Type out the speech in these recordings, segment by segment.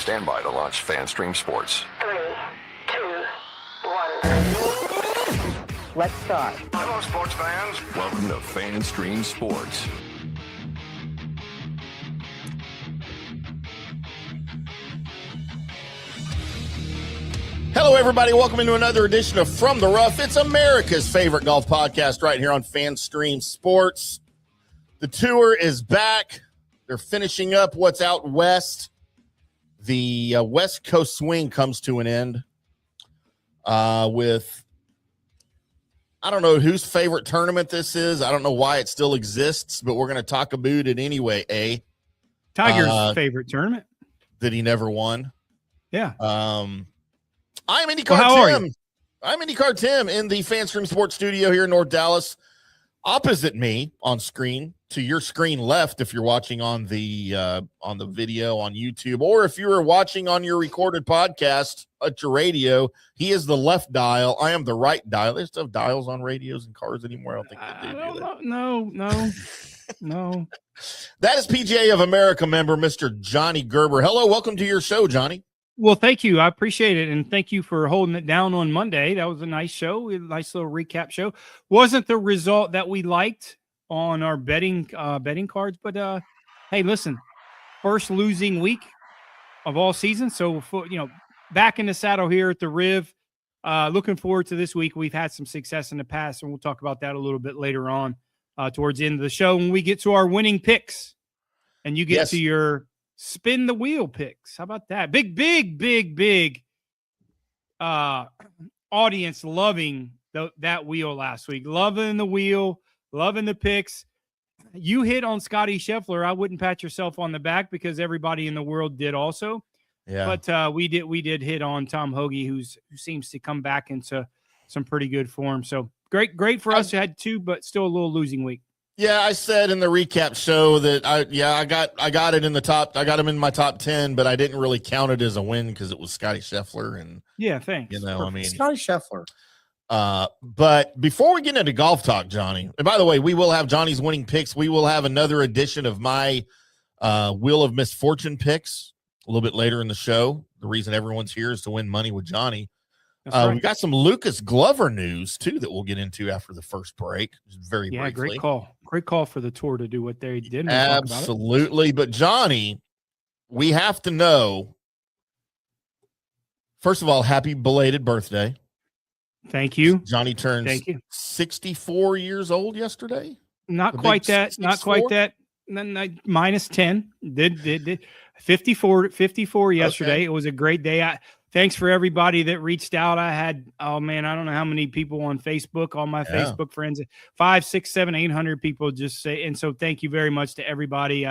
Stand by to launch FanStream Sports. 3, 2, 1. Let's start. Hello, sports fans. Welcome to FanStream Sports. Hello, everybody. Welcome into another edition of From the Rough. It's America's favorite golf podcast right here on FanStream Sports. The tour is back. They're finishing up what's out west. The West Coast swing comes to an end with, I don't know whose favorite tournament this is. I don't know why it still exists, but we're going to talk about it anyway, eh? Tiger's favorite tournament. That he never won. Yeah. I'm IndyCar Well, how are Tim. you? I'm IndyCar Tim in the FanStream Sports studio here in North Dallas. Opposite me on screen, to your screen left if you're watching on the video on YouTube, or if you were watching on your recorded podcast at your radio, he is the left dial. I am the right dial. They still have dials on radios and cars anymore. I don't think they do that. No. That is PGA of America member, Mr. Johnny Gerber. Hello, welcome to your show, Johnny. Well, thank you. I appreciate it. And thank you for holding it down on Monday. That was a nice show, a nice little recap show. Wasn't the result that we liked on our betting cards, but hey, listen, first losing week of all season. So, back in the saddle here at the Riv. Looking forward to this week. We've had some success in the past, and we'll talk about that a little bit later on towards the end of the show when we get to our winning picks and you get to your spin the wheel picks. How about that? Big audience loving that wheel last week. Loving the wheel, loving the picks. You hit on Scottie Scheffler. I wouldn't pat yourself on the back because everybody in the world did also. Yeah. But we did hit on Tom Hoagie, who seems to come back into some pretty good form. So great for us. You had two, but still a little losing week. Yeah, I said in the recap show that I got it in the top. I got him in my top 10, but I didn't really count it as a win because it was Scottie Scheffler, and yeah, thanks. Scottie Scheffler. But before we get into golf talk, Johnny, and by the way, we will have Johnny's winning picks. We will have another edition of my Wheel of Misfortune picks a little bit later in the show. The reason everyone's here is to win money with Johnny. Right. We got some Lucas Glover news too that we'll get into after the first break. Very briefly. Great call for the tour to do what they did. Absolutely. But Johnny, we have to know, first of all, happy belated birthday. Thank you. Johnny turns 64 years old yesterday. Not quite that. 64? Not quite that. Minus 10. Did 54 yesterday. Okay. It was a great day. Thanks for everybody that reached out. I had, I don't know how many people on Facebook, all my Facebook friends, 500, 600, 700, 800 people just say. And so thank you very much to everybody.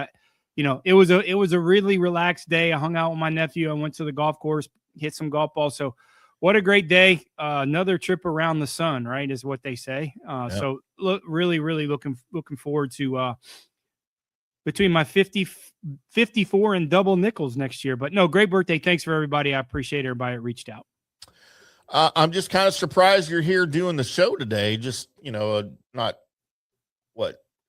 It was a really relaxed day. I hung out with my nephew. I went to the golf course, hit some golf balls. So what a great day. Another trip around the sun, right, is what they say. So really looking forward to between my 54 and double nickels next year. But no, great birthday. Thanks for everybody. I appreciate everybody that reached out. I'm just kind of surprised you're here doing the show today. Just, not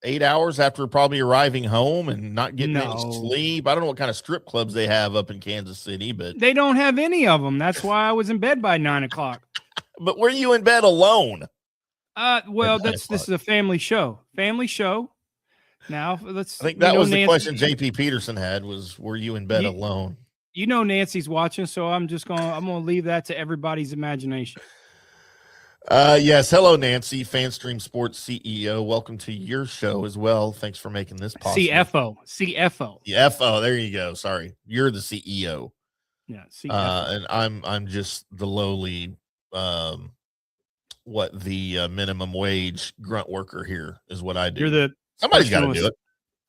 8 hours after probably arriving home and not getting any sleep. I don't know what kind of strip clubs they have up in Kansas City, but they don't have any of them. That's why I was in bed by 9 o'clock. But were you in bed alone? This is a family show. Now I think that was the question JP Peterson had was, were you in bed alone? Nancy's watching, so I'm going to leave that to everybody's imagination. Yes. Hello, Nancy, FanStream Sports CEO. Welcome to your show as well. Thanks for making this possible. CFO. There you go. Sorry. You're the CEO. Yeah. CFO. And I'm just the lowly, minimum wage grunt worker here is what I do. Somebody's got to do it.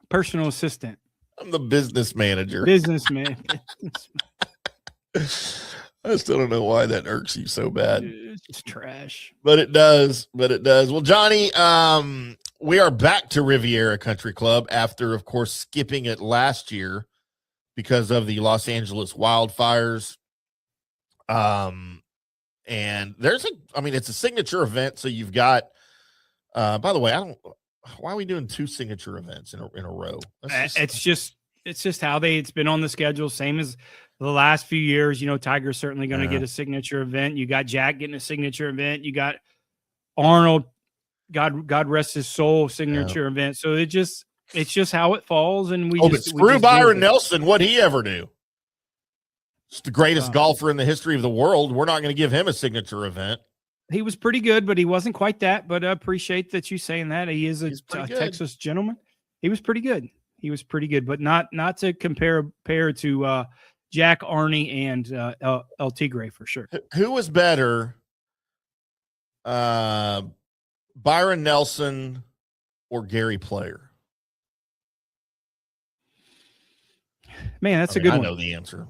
Personal assistant. I'm the business manager. Businessman. I still don't know why that irks you so bad. It's trash. But it does. Well, Johnny, we are back to Riviera Country Club after, of course, skipping it last year because of the Los Angeles wildfires. And it's a signature event. So you've got, by the way, why are we doing two signature events in a row? It's just how it's been on the schedule. Same as the last few years, Tiger's certainly going to get a signature event. You got Jack getting a signature event. You got Arnold, God rest his soul, signature event. So it's just how it falls. And but screw Byron Nelson. What'd he ever do? He's the greatest golfer in the history of the world. We're not going to give him a signature event. He was pretty good, but he wasn't quite that. But I appreciate that you saying that. He is a Texas gentleman. He was pretty good. But not to compare to Jack, Arnie, and El Tigre for sure. Who was better, Byron Nelson or Gary Player? Man, that's a good one. I know the answer.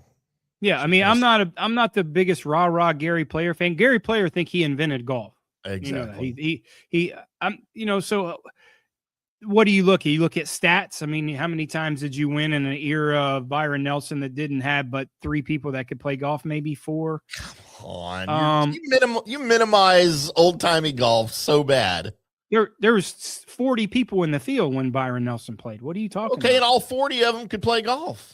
Yeah, I mean, I'm not the biggest rah Gary Player fan. Gary Player think he invented golf. Exactly. So what do you look at? You look at stats. I mean, how many times did you win in an era of Byron Nelson that didn't have but 3 people that could play golf? Maybe 4. Come on, you minimize old timey golf so bad. There was 40 people in the field when Byron Nelson played. What are you talking about? Okay, and all 40 of them could play golf.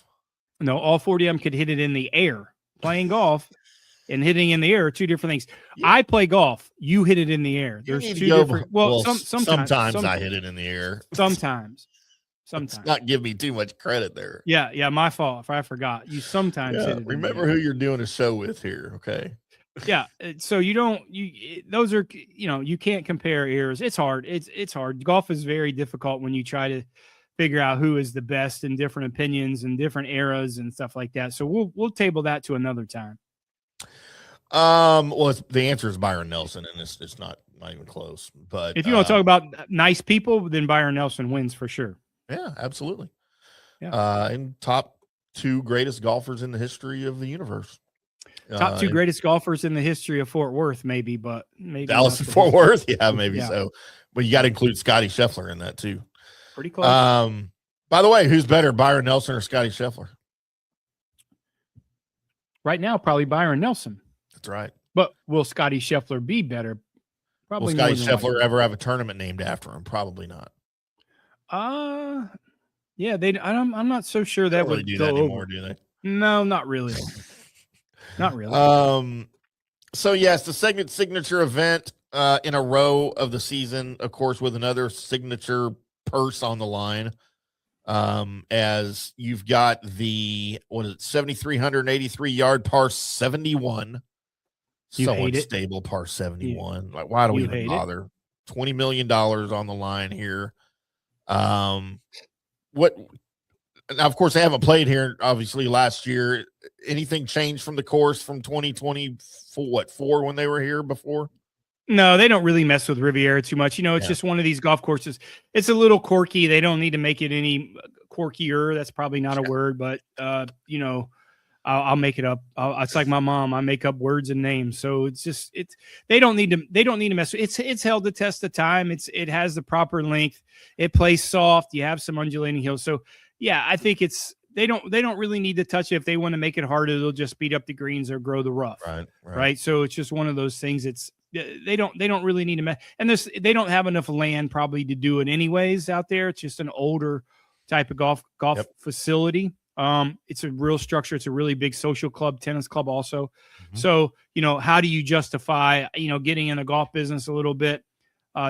No, all 40 of them could hit it in the air. Playing golf and hitting in the air are 2 different things. I play golf. You hit it in the air. There's 2 different. Sometimes I hit it in the air. Sometimes. Let's not give me too much credit there. Yeah, my fault if I forgot. You sometimes hit it. Remember who you're doing a show with here, okay? Yeah, so you can't compare eras. It's hard. It's hard. Golf is very difficult when you try to figure out who is the best in different opinions and different eras and stuff like that. So we'll table that to another time. Well, the answer is Byron Nelson, and it's not even close. But if you want to talk about nice people, then Byron Nelson wins for sure. Yeah, absolutely. Yeah. And top 2 greatest golfers in the history of the universe. Top 2 greatest golfers in the history of Fort Worth, maybe, but maybe Dallas and Fort Worth. Yeah, maybe so. But you got to include Scottie Scheffler in that too. Pretty close. By the way, who's better, Byron Nelson or Scottie Scheffler? Right now, probably Byron Nelson. That's right. But will Scottie Scheffler be better? Probably. Will Scottie Scheffler ever have a tournament named after him? Probably not. Yeah, I'm not so sure that would do go that anymore, over. do they? No, not really. Not really. So yes, the second signature event in a row of the season, of course, with another signature purse on the line. As you've got the 7,383 yard par 71. So unstable par 71. Like, why do we even bother? $20 million on the line here. Now, of course, they haven't played here, obviously, last year. Anything changed from the course from 2024 when they were here before? No, they don't really mess with Riviera too much. It's just one of these golf courses. It's a little quirky. They don't need to make it any quirkier. That's probably not a word, but, I'll make it up. It's like my mom. I make up words and names. So they don't need to mess with it. It's held the test of time. It has the proper length. It plays soft. You have some undulating hills. So, yeah, I think they don't really need to touch it. If they want to make it harder, they'll just speed up the greens or grow the rough. Right. So it's just one of those things. They don't really need to mess. And they don't have enough land probably to do it anyways out there. It's just an older type of golf facility. It's a real structure. It's a really big social club, tennis club also. Mm-hmm. So, how do you justify, getting in the golf business a little bit,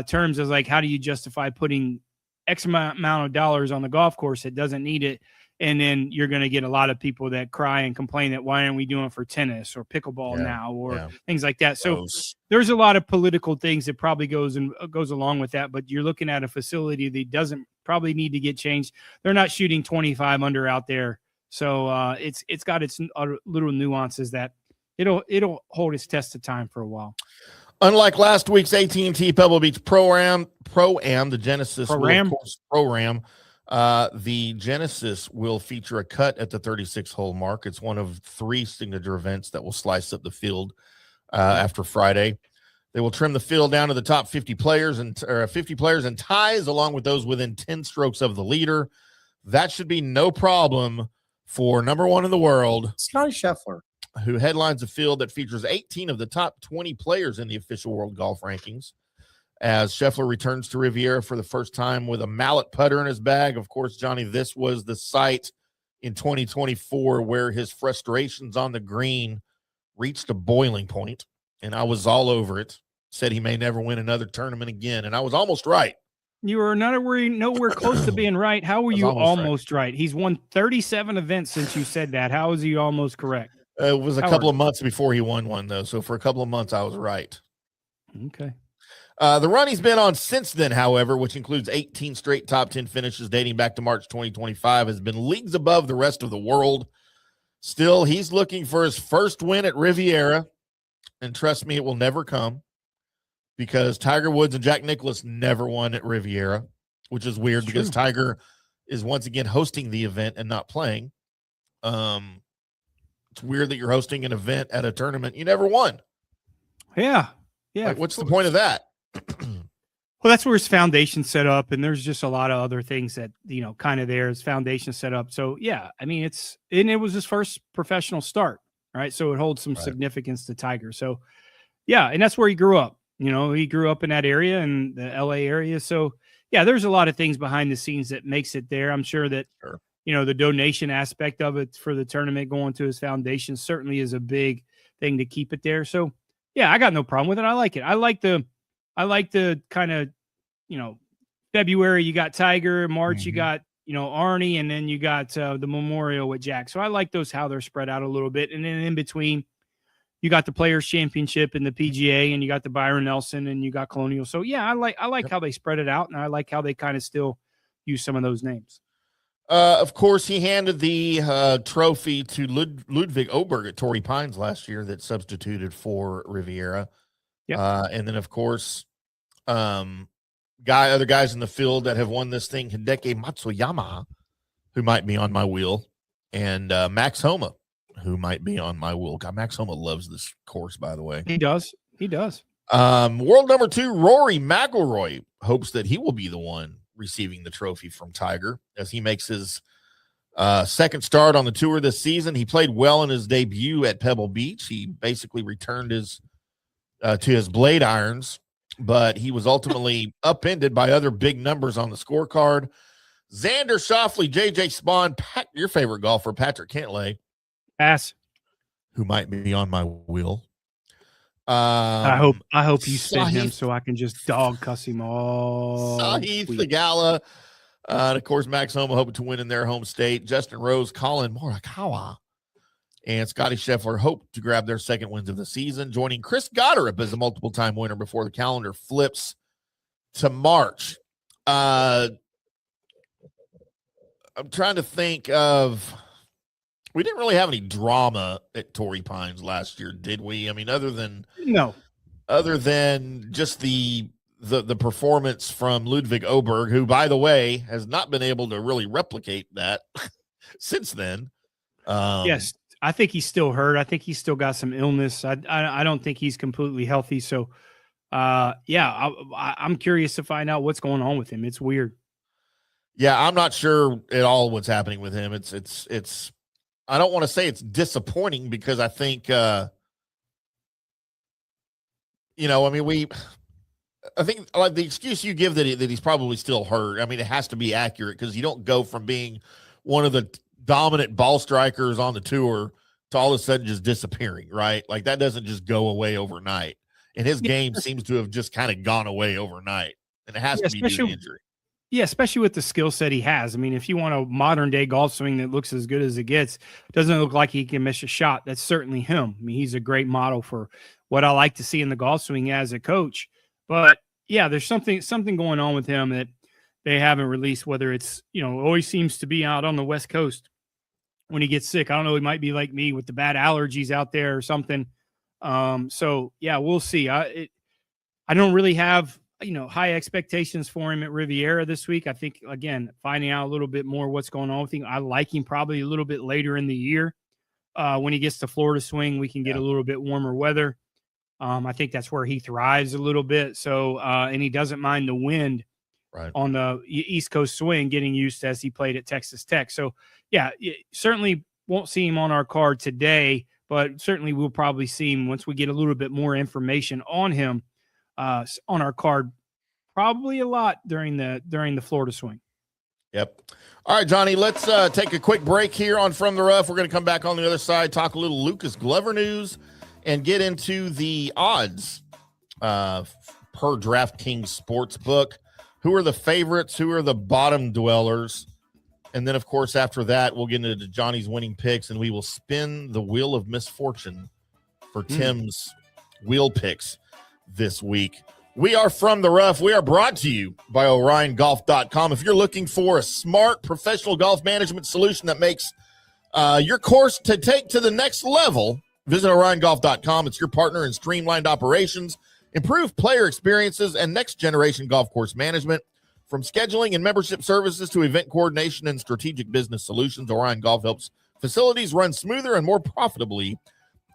terms of like, how do you justify putting X amount of dollars on the golf course that doesn't need it? And then you're going to get a lot of people that cry and complain that why aren't we doing it for tennis or pickleball now or things like that. So there's a lot of political things that probably goes along with that. But you're looking at a facility that doesn't probably need to get changed. They're not shooting 25 under out there. So it's got its little nuances that it'll hold its test of time for a while. Unlike last week's AT&T Pebble Beach Pro-Am, the Genesis Pro-Am. The Genesis will feature a cut at the 36-hole mark. It's one of 3 signature events that will slice up the field after Friday. They will trim the field down to the top 50 players and ties, along with those within 10 strokes of the leader. That should be no problem for number 1 in the world, Scottie Scheffler, who headlines a field that features 18 of the top 20 players in the official world golf rankings. As Scheffler returns to Riviera for the first time with a mallet putter in his bag. Of course, Johnny, this was the site in 2024 where his frustrations on the green reached a boiling point, and I was all over it. Said he may never win another tournament again, and I was almost right. You were nowhere close to being right. How were you almost right? He's won 37 events since you said that. How is he almost correct? It was a couple of months before he won one, though. So for a couple of months, I was right. Okay. The run he's been on since then, however, which includes 18 straight top 10 finishes dating back to March 2025, has been leagues above the rest of the world. Still, he's looking for his first win at Riviera, and trust me, it will never come because Tiger Woods and Jack Nicklaus never won at Riviera, which is weird because Tiger is once again hosting the event and not playing. It's weird that you're hosting an event at a tournament you never won. Yeah. Yeah. Like, what's the point of that? Well, that's where his foundation set up, and there's just a lot of other things that, kind of there. His foundation set up. So, yeah, I mean, it was his first professional start, right? So it holds some significance to Tiger. So, yeah, and that's where he grew up. He grew up in that area, in the LA area. So, yeah, there's a lot of things behind the scenes that makes it there. I'm sure that, the donation aspect of it for the tournament going to his foundation certainly is a big thing to keep it there. So, yeah, I got no problem with it. I like it. I like the kind of, February, you got Tiger, March, you got, Arnie, and then you got the Memorial with Jack. So I like those, how they're spread out a little bit. And then in between, you got the Players Championship and the PGA, and you got the Byron Nelson, and you got Colonial. So, yeah, I like how they spread it out, and I like how they kind of still use some of those names. Of course, he handed the trophy to Ludwig Oberg at Torrey Pines last year that substituted for Riviera. Yeah. And then, of course, other guys in the field that have won this thing, Hideki Matsuyama, who might be on my wheel, and Max Homa, who might be on my wheel. God, Max Homa loves this course, by the way. He does. World number 2, Rory McIlroy, hopes that he will be the one receiving the trophy from Tiger as he makes his second start on the tour this season. He played well in his debut at Pebble Beach. He basically returned to his blade irons, but he was ultimately upended by other big numbers on the scorecard. Xander, Schauffele, JJ Spawn, your favorite golfer, Patrick Cantlay, who might be on my wheel. I hope you spin him so I can just dog cuss him all. Sahith Theegala, and of course Max Homa hoping to win in their home state. Justin Rose, Collin, Morikawa, and Scottie Scheffler hope to grab their second wins of the season, joining Chris Gotterup as a multiple-time winner before the calendar flips to March. I'm trying to think of. We didn't really have any drama at Torrey Pines last year, did we? I mean, other than just the performance from Ludwig Oberg, who, by the way, has not been able to really replicate that since then. Yes, I think he's still hurt. I think he's still got some illness. I don't think he's completely healthy. So, I'm curious to find out what's going on with him. It's weird. Yeah, I'm not sure at all what's happening with him. It's. I don't want to say it's disappointing because I think, I think like the excuse you give that he's probably still hurt. I mean, it has to be accurate because you don't go from being one of the dominant ball strikers on the tour to all of a sudden just disappearing, right? Like that doesn't just go away overnight. And his game seems to have just kind of gone away overnight, and it has to be due to injury. Yeah, especially with the skill set he has. I mean, if you want a modern day golf swing that looks as good as it gets, doesn't look like he can miss a shot. That's certainly him. I mean, he's a great model for what I like to see in the golf swing as a coach. But yeah, there's something going on with him that they haven't released, whether it's, always seems to be out on the West Coast when he gets sick. I don't know. He might be like me with the bad allergies out there or something. So yeah, we'll see. I don't really have, high expectations for him at Riviera this week. I think, again, finding out a little bit more what's going on with him. I like him probably a little bit later in the year. When he gets to Florida swing, we can get a little bit warmer weather. I think that's where he thrives a little bit. So, and he doesn't mind the wind on the East Coast swing, getting used to as he played at Texas Tech. So, yeah, certainly won't see him on our card today, but certainly we'll probably see him once we get a little bit more information on him on our card, probably a lot during the Florida swing. Yep. All right, Johnny, let's take a quick break here on From the Rough. We're going to come back on the other side, talk a little Lucas Glover news, and get into the odds per DraftKings Sportsbook. Who are the favorites? Who are the bottom dwellers? And then, of course, after that, we'll get into Johnny's winning picks, and we will spin the wheel of misfortune for Tim's wheel picks this week. We are From the Rough. We are brought to you by OrionGolf.com. If you're looking for a smart professional golf management solution that makes your course to take to the next level, visit OrionGolf.com. It's your partner in streamlined operations, improved player experiences, and next-generation golf course management. From scheduling and membership services to event coordination and strategic business solutions, Orion Golf helps facilities run smoother and more profitably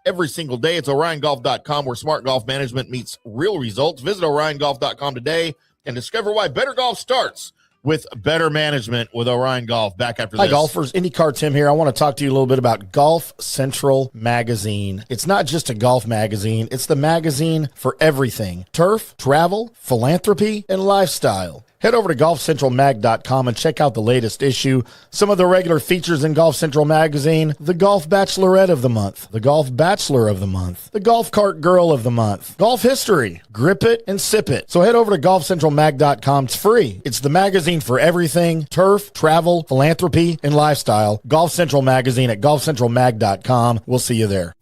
every single day. It's OrionGolf.com, where smart golf management meets real results. Visit OrionGolf.com today and discover why better golf starts with better management with Orion Golf. Back after this. Hi, golfers. IndyCarTim here. I want to talk to you a little bit about Golf Central Magazine. It's not just a golf magazine. It's the magazine for everything: turf, travel, philanthropy, and lifestyle. Head over to golfcentralmag.com and check out the latest issue. Some of the regular features in Golf Central Magazine: the Golf Bachelorette of the Month, the Golf Bachelor of the Month, the Golf Cart Girl of the Month, Golf History, Grip It and Sip It. So head over to golfcentralmag.com. It's free. It's the magazine for everything: turf, travel, philanthropy, and lifestyle. Golf Central Magazine at golfcentralmag.com. We'll see you there.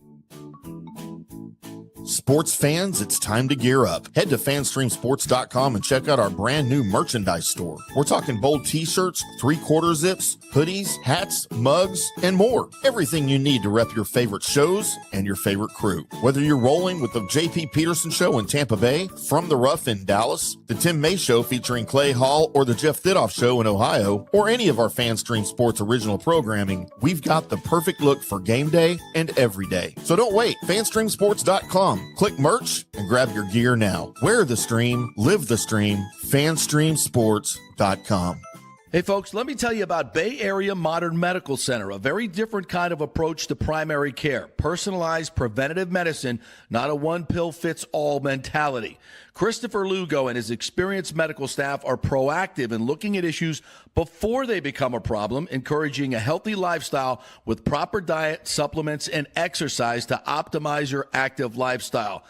Sports fans, it's time to gear up. Head to fanstreamsports.com and check out our brand new merchandise store. We're talking bold t-shirts, 3/4 zips, hoodies, hats, mugs, and more. Everything you need to rep your favorite shows and your favorite crew. Whether you're rolling with the JP Peterson Show in Tampa Bay, From the Rough in Dallas, the Tim May Show featuring Clay Hall, or the Jeff Thidoff Show in Ohio, or any of our FanStream Sports original programming, we've got the perfect look for game day and every day. So don't wait. fanstreamsports.com. Click merch and grab your gear now. Wear the stream, live the stream. FanStreamSports.com. Hey folks, let me tell you about Bay Area Modern Medical Center, a very different kind of approach to primary care. Personalized preventative medicine, not a one-pill-fits-all mentality. Christopher Lugo and his experienced medical staff are proactive in looking at issues before they become a problem, encouraging a healthy lifestyle with proper diet, supplements, and exercise to optimize your active lifestyle.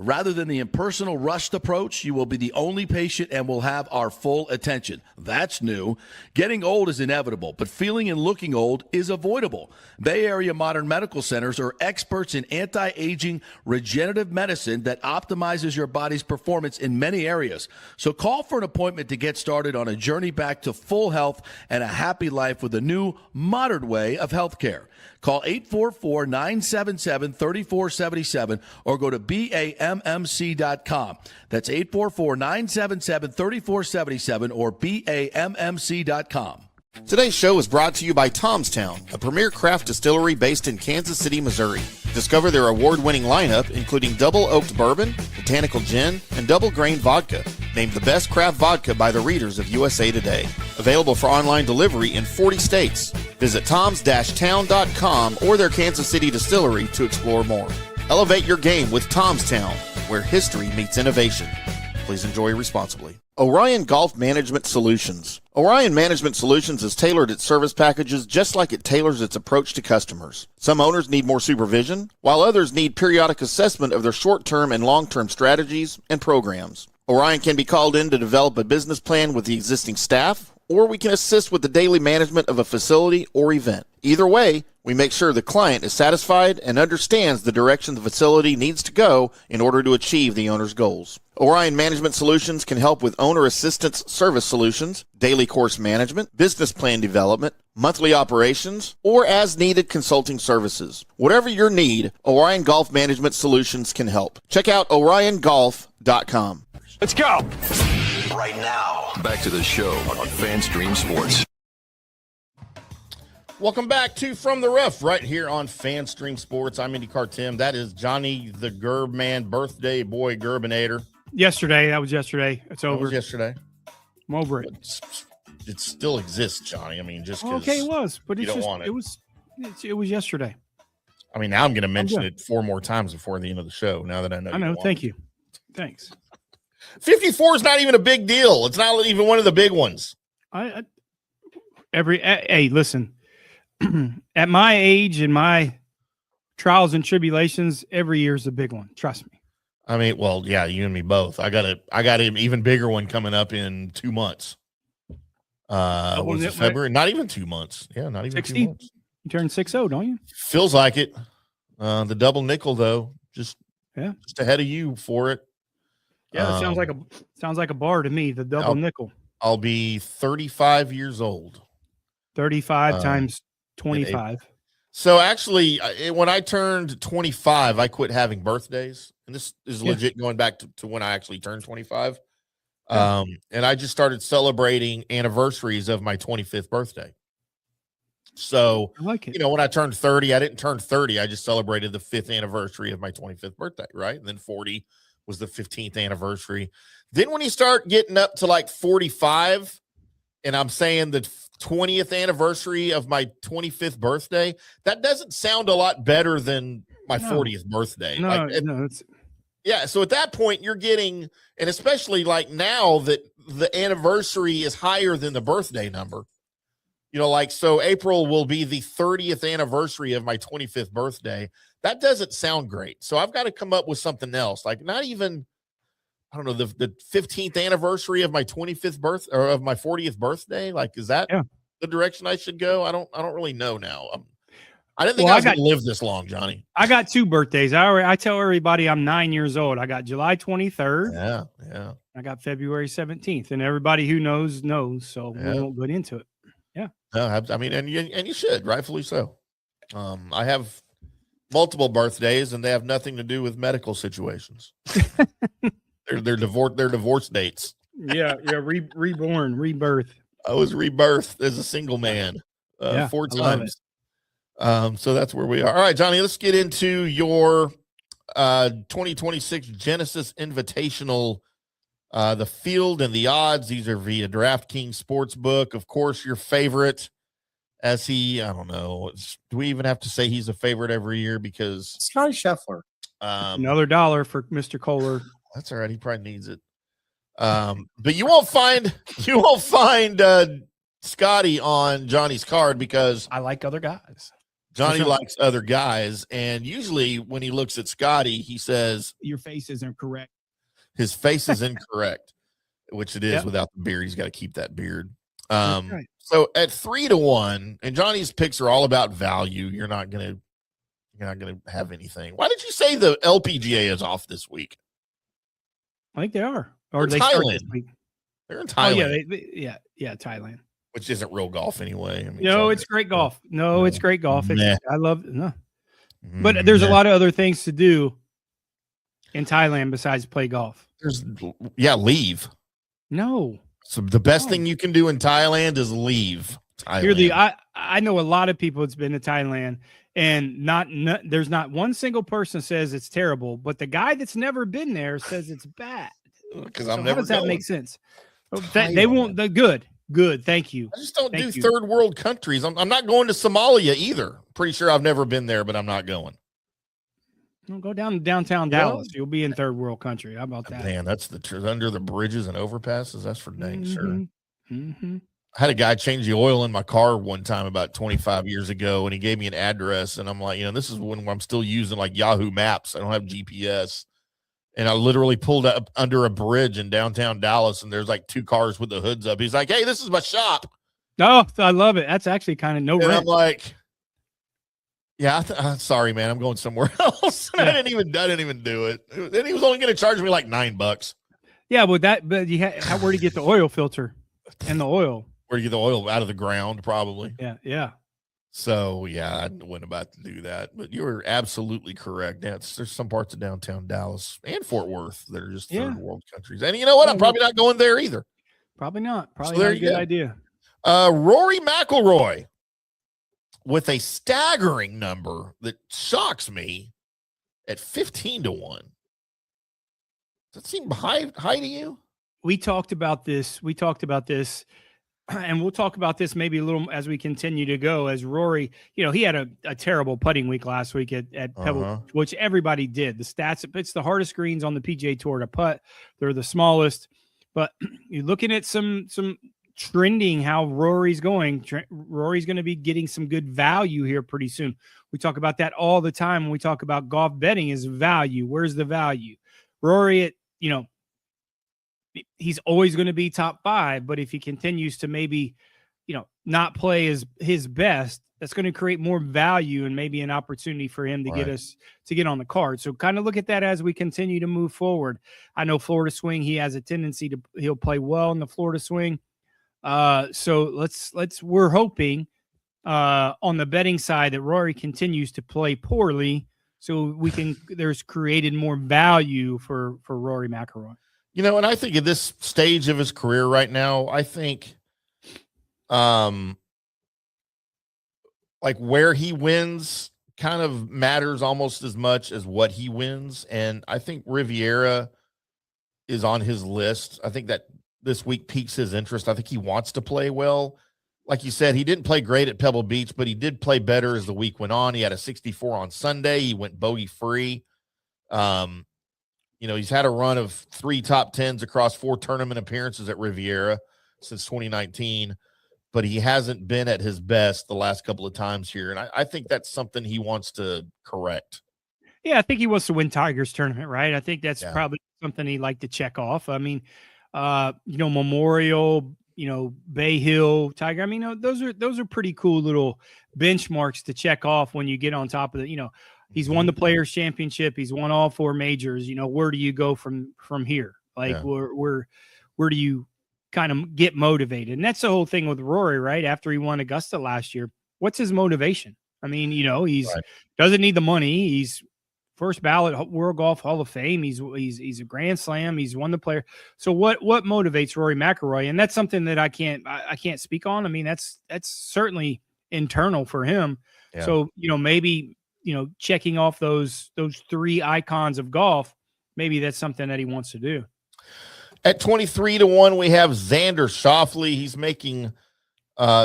Rather than the impersonal, rushed approach, you will be the only patient and will have our full attention. That's new. Getting old is inevitable, but feeling and looking old is avoidable. Bay Area Modern Medical Centers are experts in anti-aging regenerative medicine that optimizes your body's performance in many areas. So call for an appointment to get started on a journey back to full health and a happy life with a new, modern way of healthcare. Call 844-977-3477 or go to BAMMC.com. That's 844-977-3477 or BAMMC.com. Today's show is brought to you by Tomstown, a premier craft distillery based in Kansas City, Missouri. Discover their award-winning lineup, including double oaked bourbon, botanical gin, and double grain vodka. Named the best craft vodka by the readers of USA Today. Available for online delivery in 40 states. Visit toms-town.com or their Kansas City distillery to explore more. Elevate your game with Tomstown, where history meets innovation. Please enjoy responsibly. Orion Golf Management Solutions. Orion Management Solutions has tailored its service packages just like it tailors its approach to customers. Some owners need more supervision, while others need periodic assessment of their short-term and long-term strategies and programs. Orion can be called in to develop a business plan with the existing staff, or we can assist with the daily management of a facility or event. Either way, we make sure the client is satisfied and understands the direction the facility needs to go in order to achieve the owner's goals. Orion Management Solutions can help with owner assistance service solutions, daily course management, business plan development, monthly operations, or as-needed consulting services. Whatever your need, Orion Golf Management Solutions can help. Check out OrionGolf.com. Let's go! Right now, back to the show on FanStream Sports. Welcome back to From the Rough, right here on FanStream Sports. I'm IndyCarTim. That is Johnny the Gerb Man, birthday boy Gerbinator. That was yesterday. It's over. That was yesterday. I'm over it. It still exists, Johnny. I mean, just because okay, it was, but you it's don't just, want it. It was yesterday. I mean, now I'm going to mention it 4 more times before the end of the show. Now that I know. I know. Thank you. Thanks. 54 is not even a big deal. It's not even one of the big ones. Hey, listen, at my age and my trials and tribulations, every year is a big one. Trust me. I mean, well, yeah, you and me both. I got an even bigger one coming up in 2 months. Was it February? Not even 2 months. Yeah, not even 60? 2 months. You turn 6-0, don't you? Feels like it. The double nickel though, just ahead of you for it. Yeah, it sounds like a bar to me. The double nickel. I'll be 35 years old. 35 times 25. So actually, when I turned 25, I quit having birthdays, and this is legit going back to when I actually turned 25. And I just started celebrating anniversaries of my 25th birthday. So, I like it. You know, when I turned 30, I didn't turn 30. I just celebrated the 5th anniversary of my 25th birthday, right? And then 40 was the 15th anniversary. Then when you start getting up to like 45, and I'm saying the 20th anniversary of my 25th birthday, that doesn't sound a lot better than my 40th birthday. Yeah. So at that point you're getting, and especially like now that the anniversary is higher than the birthday number, you know, like, so April will be the 30th anniversary of my 25th birthday. That doesn't sound great. So I've got to come up with something else. Like not even, I don't know, the 15th anniversary of my 25th or of my 40th birthday. Like, is that the direction I should go? I don't really know now. I didn't think I was going to live this long, Johnny. I got 2 birthdays. I tell everybody I'm 9 years old. I got July 23rd. Yeah. I got February 17th, and everybody who knows. So we won't get into it. Yeah. No, I mean, and you should, rightfully so. I have multiple birthdays, and they have nothing to do with medical situations. They're divorce dates. Yeah. Reborn, rebirth. I was rebirthed as a single man 4 times. So that's where we are. All right, Johnny, let's get into your 2026 Genesis Invitational, the field and the odds. These are via DraftKings Sportsbook. Of course, your favorite, I don't know. Do we even have to say he's a favorite every year? Because Scottie Scheffler. Another $1 for Mr. Kohler. That's all right. He probably needs it. But you won't find Scottie on Johnny's card because I like other guys. Johnny likes other guys, and usually when he looks at Scottie, he says, "Your face isn't correct." His face is incorrect, which it is without the beard. He's got to keep that beard. Right. So at 3-1, and Johnny's picks are all about value. You're not gonna have anything. Why did you say the LPGA is off this week? I think they are. Or they start Thailand. this week. They're in Thailand. Yeah, Thailand. Which isn't real golf anyway. I mean, it's great golf. It's great golf. I love it. No. But Mm, there's a lot of other things to do in Thailand besides play golf. Leave. No. So the best thing you can do in Thailand is leave Thailand. I know a lot of people that's been to Thailand, and there's not one single person says it's terrible, but the guy that's never been there says it's bad. Because how does that make sense? They won't. The good. Thank you. I just don't do third world countries. I'm not going to Somalia either. Pretty sure I've never been there, but I'm not going. Go down to downtown Dallas. You'll be in third world country. How about that? Man, that's under the bridges and overpasses. That's for dang sure. Mm-hmm. I had a guy change the oil in my car one time about 25 years ago, and he gave me an address, and I'm like, this is when I'm still using like Yahoo Maps. I don't have GPS. And I literally pulled up under a bridge in downtown Dallas, and there's like 2 cars with the hoods up. He's like, "Hey, this is my shop." Oh, I love it. That's actually kind of no rent. I'm like, "Yeah, sorry, man. I'm going somewhere else." I didn't even do it. And he was only going to charge me like $9. Yeah, but where do you get the oil filter and the oil? Where do you get the oil out of the ground? Probably. Yeah. So I wasn't about to do that, but you were absolutely correct. There's some parts of downtown Dallas and Fort Worth that are just third world countries. And you know what? I'm probably not going there either. Probably not. Probably not a good idea. Rory McIlroy with a staggering number that shocks me at 15-1. Does that seem high to you? We talked about this. And we'll talk about this maybe a little as we continue to go. As Rory, he had a terrible putting week last week at Pebble, which everybody did. The stats, it's the hardest greens on the PGA Tour to putt. They're the smallest. But you're looking at some trending how Rory's going. Rory's going to be getting some good value here pretty soon. We talk about that all the time when we talk about golf betting is value. Where's the value? Rory, he's always going to be top 5, but if he continues to maybe, not play his best, that's going to create more value and maybe an opportunity for him to get on the card. So kind of look at that as we continue to move forward. I know Florida swing, he has a tendency he'll play well in the Florida swing. So we're hoping on the betting side that Rory continues to play poorly so there's created more value for Rory McIlroy. And I think at this stage of his career right now, I think like where he wins kind of matters almost as much as what he wins. And I think Riviera is on his list. I think that this week piques his interest. I think he wants to play well. Like you said, he didn't play great at Pebble Beach, but he did play better as the week went on. He had a 64 on Sunday. He went bogey free. He's had a run of 3 top 10s across 4 tournament appearances at Riviera since 2019, but he hasn't been at his best the last couple of times here. And I think that's something he wants to correct. Yeah, I think he wants to win Tiger's tournament, right? I think that's probably something he'd like to check off. I mean, Memorial, Bay Hill, Tiger. I mean, those are pretty cool little benchmarks to check off when you get on top of the, he's won the Players Championship. He's won all 4 majors. Where do you go from here? Like where do you kind of get motivated? And that's the whole thing with Rory, right? After he won Augusta last year, what's his motivation? I mean, he's doesn't need the money. He's first ballot World Golf Hall of Fame. He's a Grand Slam. He's won the Player. So what motivates Rory McIlroy? And that's something that I can't speak on. I mean, that's certainly internal for him. Yeah. So maybe checking off those 3 icons of golf, maybe that's something that he wants to do. At 23-1, we have Xander Schauffele. He's making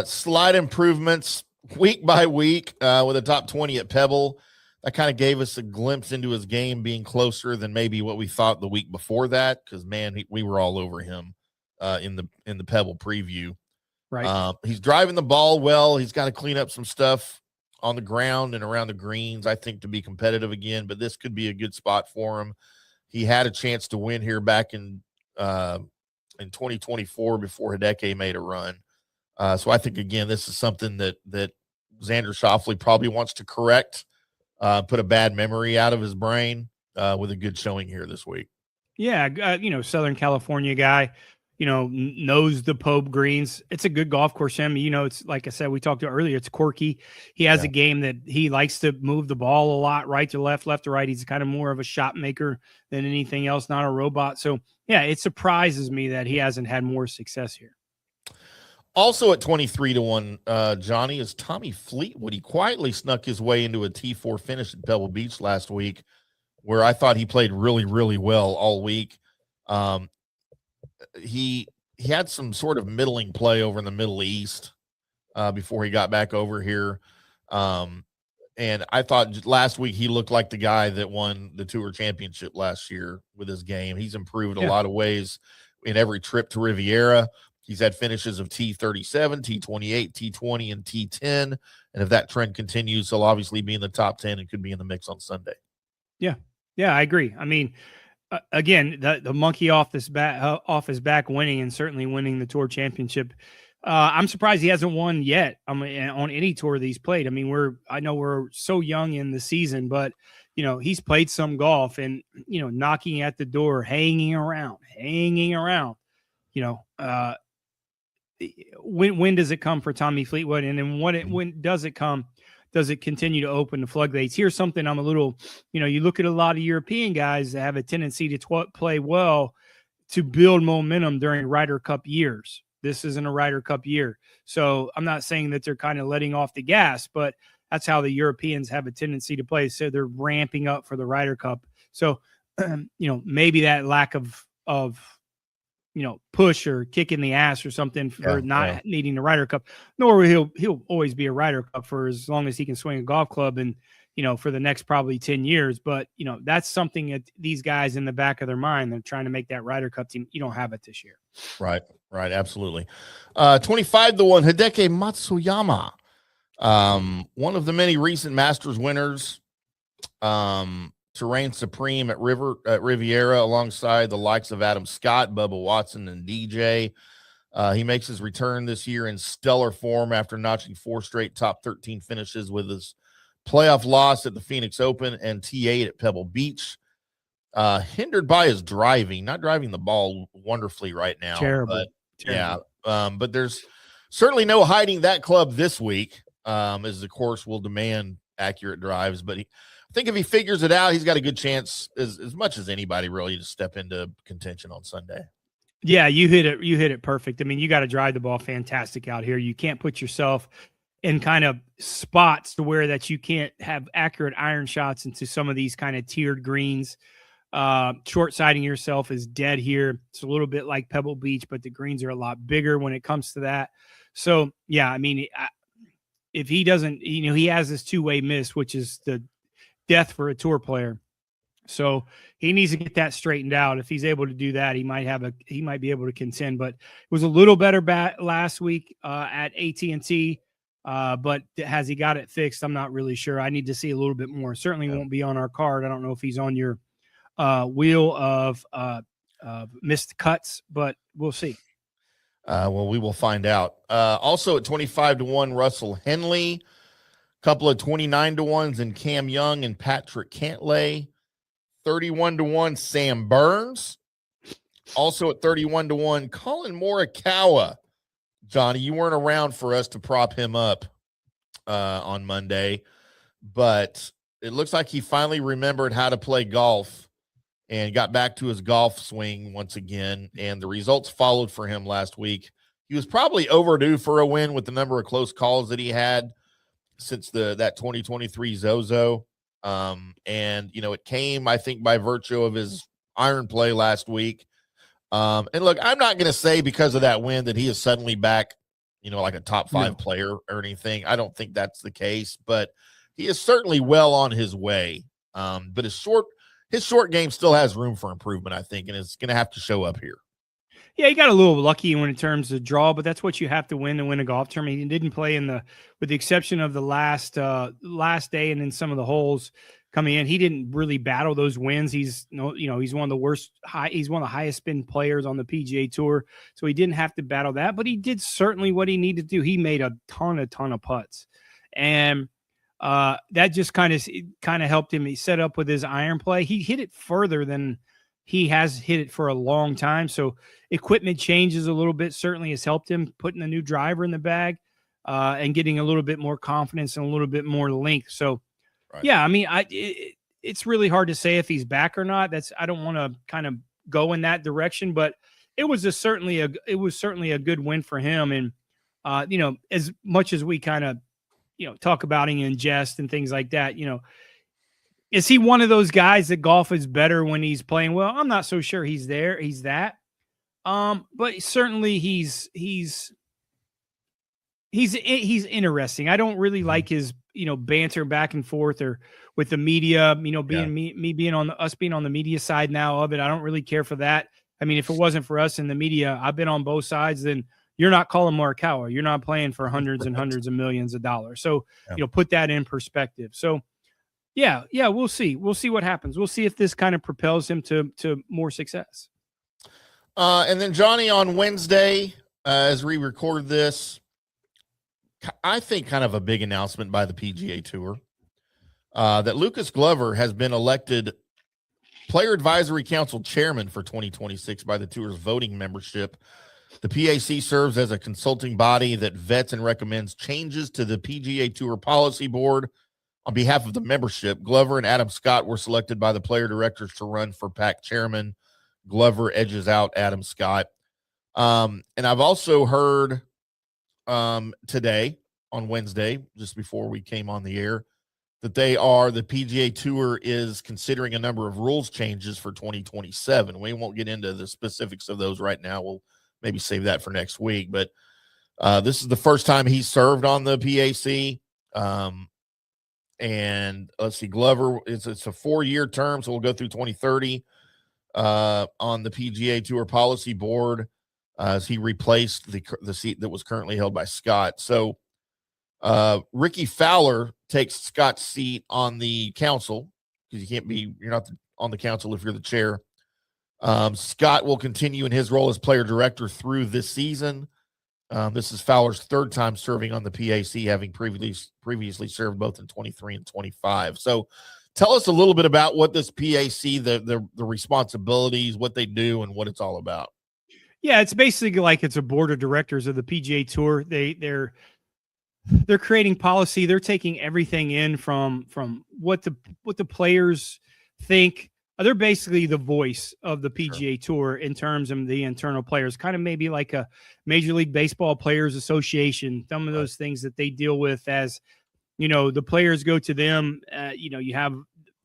slight improvements week by week with a top 20 at Pebble. That kind of gave us a glimpse into his game being closer than maybe what we thought the week before that, because, man, we were all over him in the Pebble preview. Right. He's driving the ball well. He's got to clean up some stuff on the ground and around the greens, I think, to be competitive again, but this could be a good spot for him. He had a chance to win here back in 2024 before Hideki made a run. So I think, again, this is something that Xander Schauffele probably wants to correct, put a bad memory out of his brain with a good showing here this week. Yeah, Southern California guy, knows the Pope greens. It's a good golf course. I mean, it's like I said, we talked about earlier, it's quirky. He has a game that he likes to move the ball a lot, right to left, left to right. He's kind of more of a shot maker than anything else, not a robot. So, yeah, it surprises me that he hasn't had more success here. Also at 23-1, Johnny, is Tommy Fleetwood. He quietly snuck his way into a T4 finish at Pebble Beach last week, where I thought he played really, really well all week. He had some sort of middling play over in the Middle East before he got back over here. And I thought last week he looked like the guy that won the Tour Championship last year with his game. He's improved a lot of ways in every trip to Riviera. He's had finishes of T37, T28, T20, and T10. And if that trend continues, he'll obviously be in the top 10 and could be in the mix on Sunday. Yeah. Yeah, I agree. I mean, again, the monkey off his back winning, and certainly winning the Tour Championship. I'm surprised he hasn't won yet on any tour that he's played. I mean, I know we're so young in the season, but he's played some golf and knocking at the door, hanging around. When does it come for Tommy Fleetwood? And then when does it come? Does it continue to open the floodgates? Here's something I'm a little, you look at a lot of European guys that have a tendency to play well to build momentum during Ryder Cup years. This isn't a Ryder Cup year. So I'm not saying that they're kind of letting off the gas, but that's how the Europeans have a tendency to play. So they're ramping up for the Ryder Cup. So, maybe that lack of push or kick in the ass or something for not needing the Ryder Cup, nor will he'll always be a Ryder Cup for as long as he can swing a golf club and, for the next probably 10 years. But, that's something that these guys in the back of their mind, they're trying to make that Ryder Cup team. You don't have it this year. Right. Right, absolutely. 25 to 1, Hideki Matsuyama. One of the many recent Masters winners to reign supreme at Riviera alongside the likes of Adam Scott, Bubba Watson, and DJ. He makes his return this year in stellar form after notching 4 straight top 13 finishes with his playoff loss at the Phoenix Open and T8 at Pebble Beach. Hindered by his driving, not driving the ball wonderfully right now. Terrible. Yeah. But there's certainly no hiding that club this week, as the course will demand accurate drives. But I think if he figures it out, he's got a good chance, as much as anybody, really, to step into contention on Sunday. Yeah, you hit it. You hit it perfect. I mean, you got to drive the ball fantastic out here. You can't put yourself in kind of spots to where that you can't have accurate iron shots into some of these kind of tiered greens. Short-siding yourself is dead here. It's a little bit like Pebble Beach, but the greens are a lot bigger when it comes to that. So, yeah, I mean, if he doesn't, he has this two-way miss, which is the death for a tour player. So he needs to get that straightened out. If he's able to do that, he might be able to contend. But it was a little better last week at AT&T. But has he got it fixed? I'm not really sure. I need to see a little bit more. Certainly won't be on our card. I don't know if he's on your wheel of missed cuts, but we'll see. Well, we will find out. Also at 25 to 1, Russell Henley, couple of 29 to 1s in Cam Young and Patrick Cantlay. 31 to 1, Sam Burns. Also at 31 to 1, Collin Morikawa. Johnny, you weren't around for us to prop him up on Monday, but it looks like he finally remembered how to play golf and got back to his golf swing once again, and the results followed for him last week. He was probably overdue for a win with the number of close calls that he had since that 2023 Zozo. And it came, I think, by virtue of his iron play last week. And look, I'm not going to say because of that win that he is suddenly back, like a top 5 player or anything. I don't think that's the case, but he is certainly well on his way. But his short game still has room for improvement, I think, and it's going to have to show up here. Yeah, he got a little lucky in terms of draw, but that's what you have to win a golf tournament. He didn't play with the exception of the last day and then some of the holes coming in. He didn't really battle those wins. He's he's one of the highest spin players on the PGA Tour, so he didn't have to battle that. But he did certainly what he needed to do. He made a ton of putts, and that just kind of helped him. He set up with his iron play. He hit it further than he has hit it for a long time. So equipment changes a little bit certainly has helped him, putting a new driver in the bag and getting a little bit more confidence and a little bit more length. So, right. Yeah, I mean, it's really hard to say if he's back or not. I don't want to kind of go in that direction, but it was certainly a good win for him. And, as much as we kind of, talk about him in jest and things like that, is he one of those guys that golf is better when he's playing well? I'm not so sure he's there. He's that. But certainly he's interesting. I don't really like his, banter back and forth or with the media, being on the media side now of it. I don't really care for that. I mean, if it wasn't for us in the media, I've been on both sides, then you're not Collin Morikawa. You're not playing for hundreds and hundreds of millions of dollars. So, put that in perspective. So, yeah, we'll see. We'll see what happens. We'll see if this kind of propels him to more success. And then, Johnny, on Wednesday, as we record this, I think kind of a big announcement by the PGA Tour that Lucas Glover has been elected Player Advisory Council Chairman for 2026 by the Tour's voting membership. The PAC serves as a consulting body that vets and recommends changes to the PGA Tour Policy Board. On behalf of the membership, Glover and Adam Scott were selected by the player directors to run for PAC chairman. Glover edges out Adam Scott. And I've also heard today, on Wednesday, just before we came on the air, that the PGA Tour is considering a number of rules changes for 2027. We won't get into the specifics of those right now. We'll maybe save that for next week. But this is the first time he's served on the PAC. And let's see, Glover, it's a 4-year term, so we'll go through 2030 on the PGA Tour Policy Board. as he replaced the seat that was currently held by Scott. So Ricky Fowler takes Scott's seat on the council, because you're not on the council if you're the chair. Scott will continue in his role as player director through this season. This is Fowler's third time serving on the PAC, having previously served both in 23 and 25. So tell us a little bit about what this PAC, the responsibilities, what they do, and what it's all about. Yeah, it's basically like it's a board of directors of the PGA Tour. They're creating policy. They're taking everything in from what the players think. They're basically the voice of the PGA Tour in terms of the internal players, kind of maybe like a Major League Baseball Players Association, some of those things that they deal with as, the players go to them. You have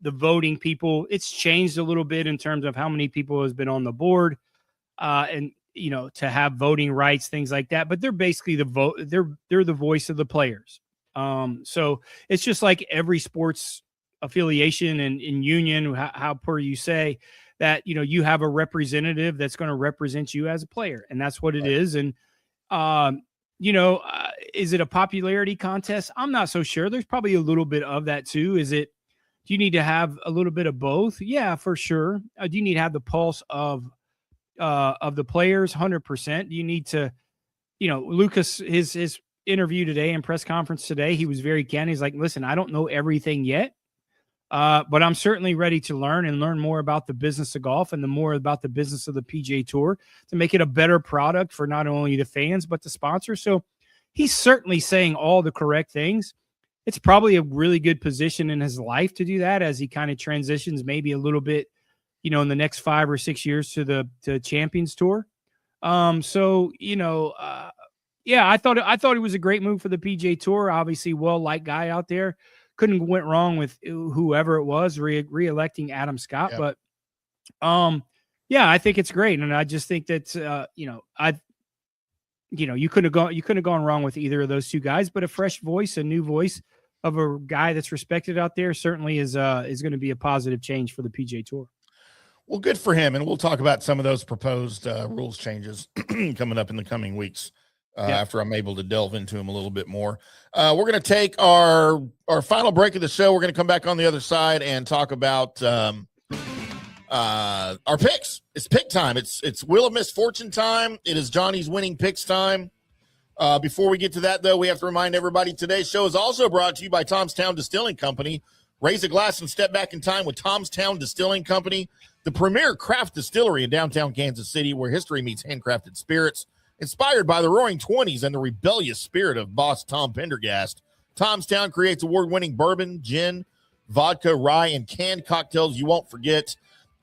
the voting people. It's changed a little bit in terms of how many people has been on the board and, to have voting rights, things like that. But they're basically they're the voice of the players. So it's just like every sports affiliation and in union, how per you say that, you have a representative that's going to represent you as a player, and that's what it is. And, is it a popularity contest? I'm not so sure. There's probably a little bit of that too. Do you need to have a little bit of both? Yeah, for sure. Do you need to have the pulse of the players? 100%. Do you need to, Lucas, his interview today and press conference today, he was very candid. He's like, listen, I don't know everything yet. But I'm certainly ready to learn more about the business of golf and more about the business of the PGA Tour to make it a better product for not only the fans, but the sponsors. So he's certainly saying all the correct things. It's probably a really good position in his life to do that as he kind of transitions maybe a little bit, in the next 5 or 6 years to the Champions Tour. Yeah, I thought it was a great move for the PGA Tour. Obviously, well-liked guy out there. Couldn't went wrong with whoever it was re-electing Adam Scott. Yep. But I think it's great. And I just think that, you couldn't have gone wrong with either of those two guys, but a fresh voice, a new voice of a guy that's respected out there certainly is going to be a positive change for the PGA Tour. Well, good for him. And we'll talk about some of those proposed rules changes coming up in the coming weeks. After I'm able to delve into them a little bit more. We're going to take our final break of the show. We're going to come back on the other side and talk about our picks. It's pick time. It's Wheel of Misfortune time. It is Johnny's winning picks time. Before we get to that, though, we have to remind everybody today's show is also brought to you by Tomstown Distilling Company. Raise a glass and step back in time with Tomstown Distilling Company, the premier craft distillery in downtown Kansas City, where history meets handcrafted spirits. Inspired by the Roaring '20s and the rebellious spirit of boss Tom Pendergast, Tomstown creates award-winning bourbon, gin, vodka, rye, and canned cocktails you won't forget.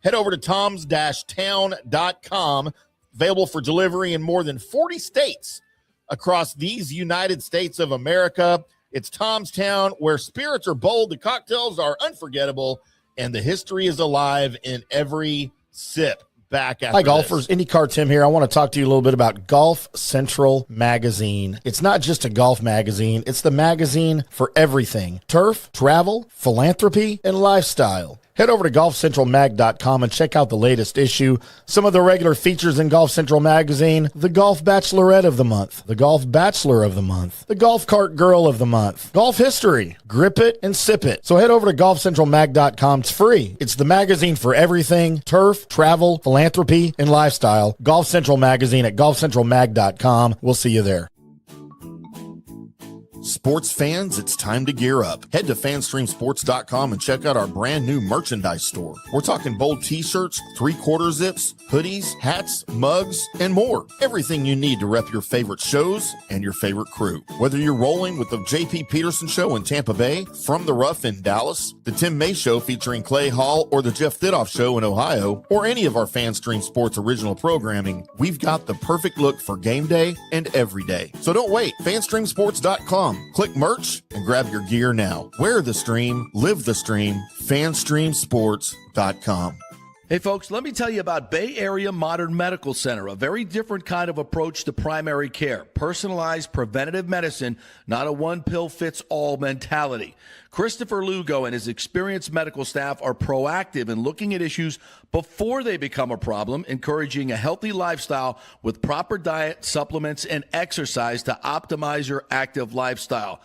Head over to toms-town.com, available for delivery in more than 40 states across these United States of America. It's Tomstown, where spirits are bold, the cocktails are unforgettable, and the history is alive in every sip. Back after Hi, golfers. IndyCarTim here. I want to talk to you a little bit about Golf Central Magazine. It's not just a golf magazine. It's the magazine for everything. Turf, travel, philanthropy, and lifestyle. Head over to golfcentralmag.com and check out the latest issue. Some of the regular features in Golf Central Magazine: the Golf Bachelorette of the Month, the Golf Bachelor of the Month, the Golf Cart Girl of the Month, Golf History, Grip It and Sip It. So head over to golfcentralmag.com. It's free. It's the magazine for everything: turf, travel, philanthropy, and lifestyle. Golf Central Magazine at golfcentralmag.com. We'll see you there. Sports fans, it's time to gear up. Head to fanstreamsports.com and check out our brand new merchandise store. We're talking bold t-shirts, 3/4 zips, hoodies, hats, mugs, and more. Everything you need to rep your favorite shows and your favorite crew. Whether you're rolling with the JP Peterson Show in Tampa Bay, From the Rough in Dallas, the Tim May Show featuring Clay Hall, or the Jeff Thidoff Show in Ohio, or any of our Fanstream Sports original programming, we've got the perfect look for game day and every day. So don't wait. fanstreamsports.com. Click merch and grab your gear now. Wear the stream, live the stream, fanstreamsports.com. Hey, folks, let me tell you about Bay Area Modern Medical Center, a very different kind of approach to primary care. Personalized preventative medicine, not a one-pill-fits-all mentality. Christopher Lugo and his experienced medical staff are proactive in looking at issues before they become a problem, encouraging a healthy lifestyle with proper diet, supplements, and exercise to optimize your active lifestyle.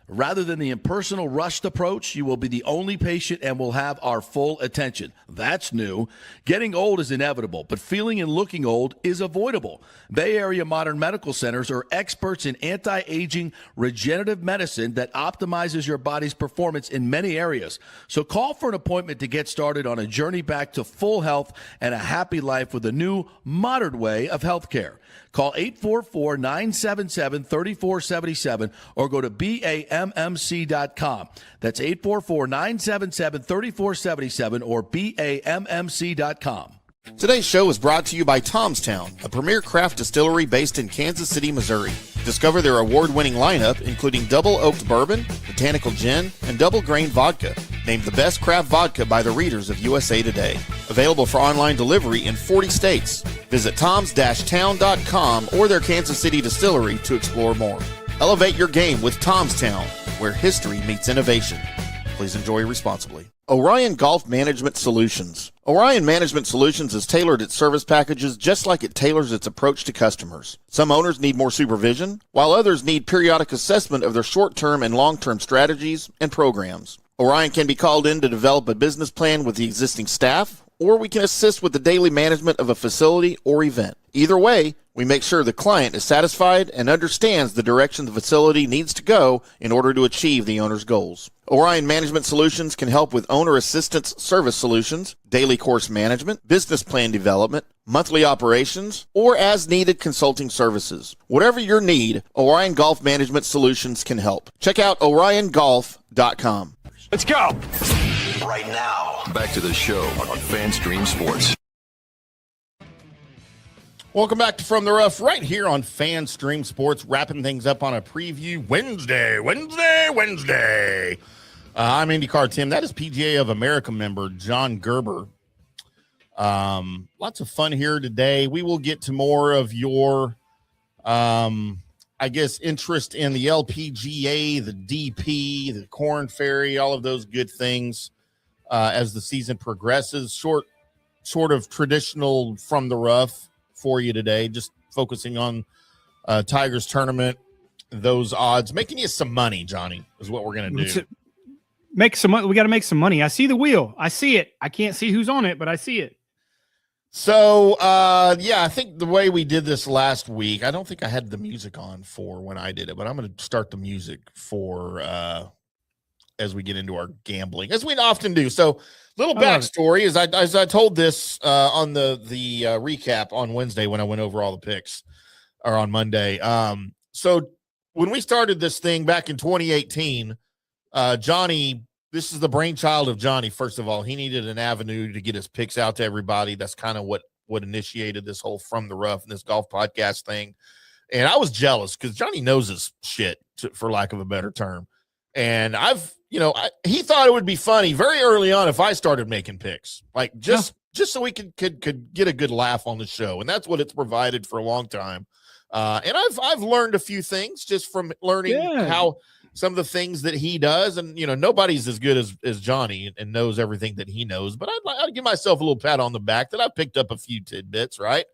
Rather than the impersonal, rushed approach, you will be the only patient and will have our full attention. That's new. Getting old is inevitable, but feeling and looking old is avoidable. Bay Area Modern Medical Centers are experts in anti-aging regenerative medicine that optimizes your body's performance in many areas. So call for an appointment to get started on a journey back to full health and a happy life with a new, modern way of healthcare. Call 844-977-3477 or go to BAMMC.com. That's 844-977-3477 or BAMMC.com. Today's show is brought to you by Tomstown, a premier craft distillery based in Kansas City, Missouri. Discover their award-winning lineup, including double oaked bourbon, botanical gin, and double grain vodka. Named the best craft vodka by the readers of USA Today. Available for online delivery in 40 states. Visit toms-town.com or their Kansas City distillery to explore more. Elevate your game with Tomstown, where history meets innovation. Please enjoy responsibly. Orion Golf Management Solutions. Orion Management Solutions has tailored its service packages just like it tailors its approach to customers. Some owners need more supervision, while others need periodic assessment of their short-term and long-term strategies and programs. Orion can be called in to develop a business plan with the existing staff, or we can assist with the daily management of a facility or event. Either way, we make sure the client is satisfied and understands the direction the facility needs to go in order to achieve the owner's goals. Orion Management Solutions can help with owner assistance service solutions, daily course management, business plan development, monthly operations, or as-needed consulting services. Whatever your need, Orion Golf Management Solutions can help. Check out oriongolf.com. Let's go. Right now, back to the show on FanStream Sports. Welcome back to From the Rough right here on FanStream Sports, wrapping things up on a preview Wednesday. I'm IndyCarTim. That is PGA of America member John Gerber. Lots of fun here today. We will get to more of your, interest in the LPGA, the DP, the Corn Ferry, all of those good things as the season progresses. Short of traditional From the Rough for you today, just focusing on Tigers tournament, those odds, making you some money, Johnny, is what we're going to do. Make some money. We got to make some money. I see the wheel. I see it. I can't see who's on it, but I see it. So, I think the way we did this last week, I don't think I had the music on for when I did it, but I'm going to start the music for as we get into our gambling, as we often do. So, little backstory, as I told this on the recap on Wednesday when I went over all the picks, or on Monday. So when we started this thing back in 2018, Johnny, this is the brainchild of Johnny. First of all, he needed an avenue to get his picks out to everybody. That's kind of what initiated this whole From the Rough and this golf podcast thing. And I was jealous because Johnny knows his shit, for lack of a better term. And he thought it would be funny very early on if I started making picks, like just so we could get a good laugh on the show. And that's what it's provided for a long time. And I've learned a few things just from learning how some of the things that he does. And, nobody's as good as Johnny and knows everything that he knows, but I'd give myself a little pat on the back that I picked up a few tidbits, right?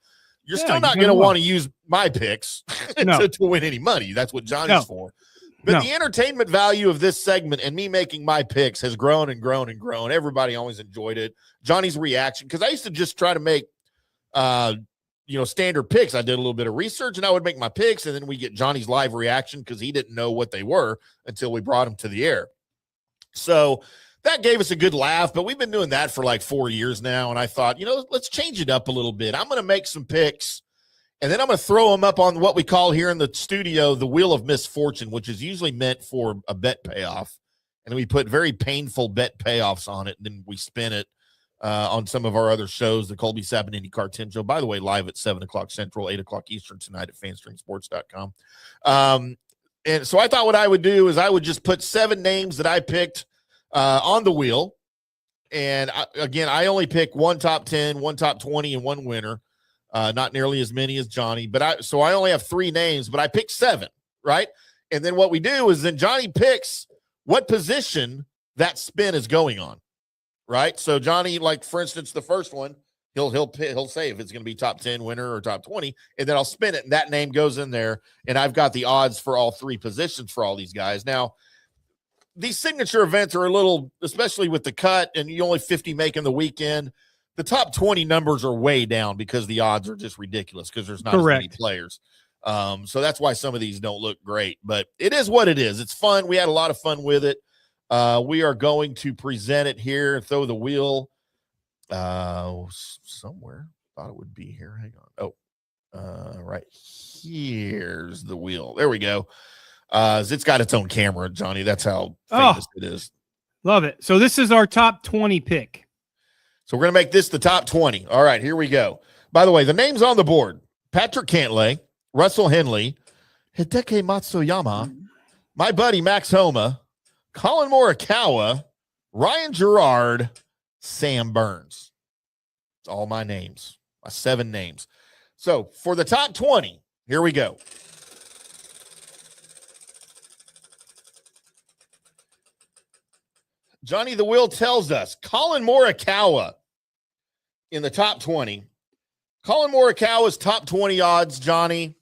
You're still not going to want to use my picks to win any money. That's what Johnny's for. But the entertainment value of this segment and me making my picks has grown and grown and grown. Everybody always enjoyed it. Johnny's reaction, because I used to just try to make, standard picks. I did a little bit of research and I would make my picks, and then we get Johnny's live reaction because he didn't know what they were until we brought him to the air. So that gave us a good laugh, but we've been doing that for like 4 years now. And I thought, let's change it up a little bit. I'm going to make some picks, and then I'm going to throw them up on what we call here in the studio the Wheel of Misfortune, which is usually meant for a bet payoff. And we put very painful bet payoffs on it, and then we spin it on some of our other shows, the Colby Sapp and IndyCarTim show, by the way, live at 7 o'clock Central, 8 o'clock Eastern tonight at fanstreamsports.com. And so I thought what I would do is I would just put 7 names that I picked on the wheel, And I only pick one top 10, one top 20, and one winner. Not nearly as many as Johnny, but I only have 3 names, but I picked 7, right? And then what we do is then Johnny picks what position that spin is going on, right? So Johnny, like for instance, the first one, he'll say if it's going to be top 10 winner or top 20, and then I'll spin it, and that name goes in there, and I've got the odds for all 3 positions for all these guys. Now, these signature events are a little, especially with the cut, and you only 50 making the weekend. The top 20 numbers are way down because the odds are just ridiculous because there's not as many players. So that's why some of these don't look great, but it is what it is. It's fun. We had a lot of fun with it. We are going to present it here, throw the wheel somewhere. Thought it would be here. Hang on. Oh, right here's the wheel. There we go. It's got its own camera, Johnny. That's how famous it is. Love it. So this is our top 20 pick. So we're going to make this the top 20. All right, here we go. By the way, the names on the board: Patrick Cantlay, Russell Henley, Hideki Matsuyama, my buddy Max Homa, Collin Morikawa, Ryan Gerard, Sam Burns. It's all my names, my 7 names. So for the top 20, here we go. Johnny the Wheel tells us Collin Morikawa in the top 20. Collin Morikawa's top 20 odds, Johnny,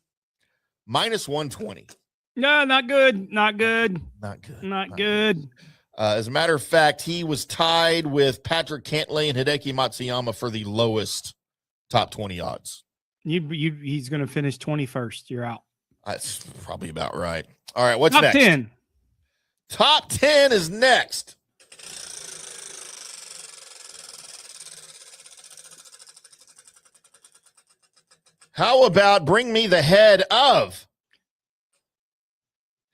minus 120. No, not good. Not good. Not good. Not good. As a matter of fact, he was tied with Patrick Cantlay and Hideki Matsuyama for the lowest top 20 odds. He's going to finish 21st. You're out. That's probably about right. All right, what's top next? 10. Top 10 is next. How about bring me the head of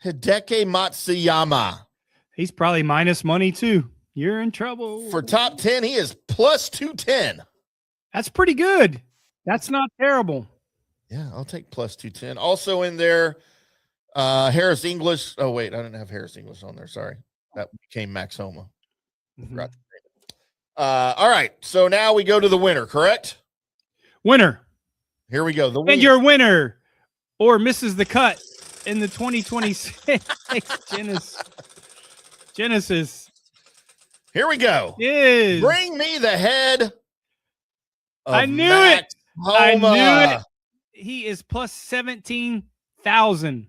Hideki Matsuyama? He's probably minus money too. You're in trouble. For top 10, he is plus 210. That's pretty good. That's not terrible. Yeah, I'll take plus 210. Also in there, Harris English. Oh, wait, I didn't have Harris English on there. Sorry. That became Max Homa. Forgot to say it. All right, so now we go to the winner, correct? Winner. Here we go. The and your winner or misses the cut in the 2026 Genesis. Here we go. Is bring me the head of I knew Max it. Homa. I knew it. He is plus 17,000.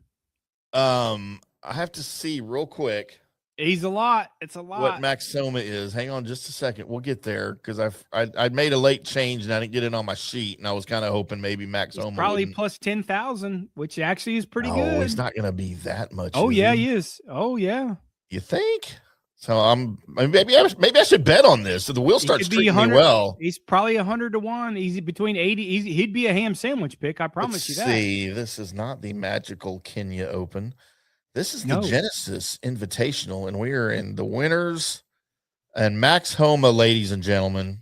I have to see real quick. He's a lot. It's a lot. What Max Homa is. Hang on just a second. We'll get there because I'd made a late change and I didn't get it on my sheet, and I was kind of hoping maybe Max Homa probably plus 10,000, which actually is pretty good. Oh, he's not going to be that much. Oh yeah, he is. Oh yeah. You think? So maybe I should bet on this. So the wheel starts treating me well. He's probably 100 to 1. He's between 80. He'd be a ham sandwich pick. I promise you that. See, this is not the magical Kenya Open. This is the Genesis Invitational, and we are in the winners. And Max Homa, ladies and gentlemen,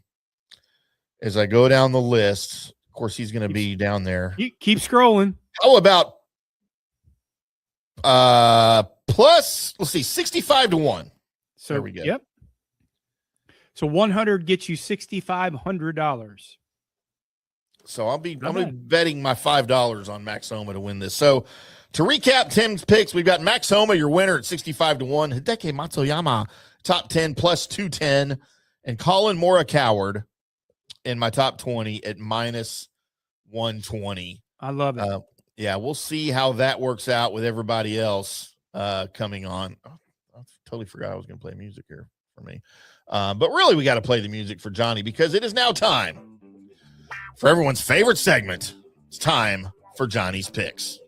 as I go down the list, of course, he's going to be down there. You keep scrolling. How about plus, let's see, 65 to 1. So there we go. Yep. So 100 gets you $6,500. So I'm betting my $5 on Max Homa to win this. So to recap Tim's picks, we've got Max Homa, your winner, at 65 to 1. Hideki Matsuyama, top 10 plus 210, and Collin Morikawa in my top 20 at minus 120. I love it. Yeah, we'll see how that works out with everybody else coming on. I totally forgot I was going to play music here for me. But really, we got to play the music for Johnny because it is now time for everyone's favorite segment. It's time for Johnny's picks.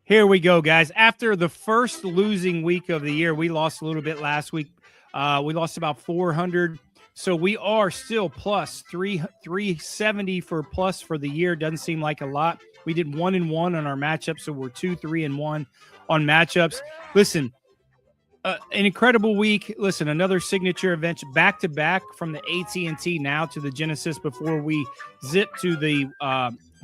Here we go, guys. After the first losing week of the year, we lost a little bit last week. We lost about 400. So we are still plus 370 for plus for the year. Doesn't seem like a lot. We did 1-1 on our matchups, so we're 2-3-1 on matchups. Listen, an incredible week. Listen, another signature event back-to-back from the AT&T now to the Genesis before we zip to the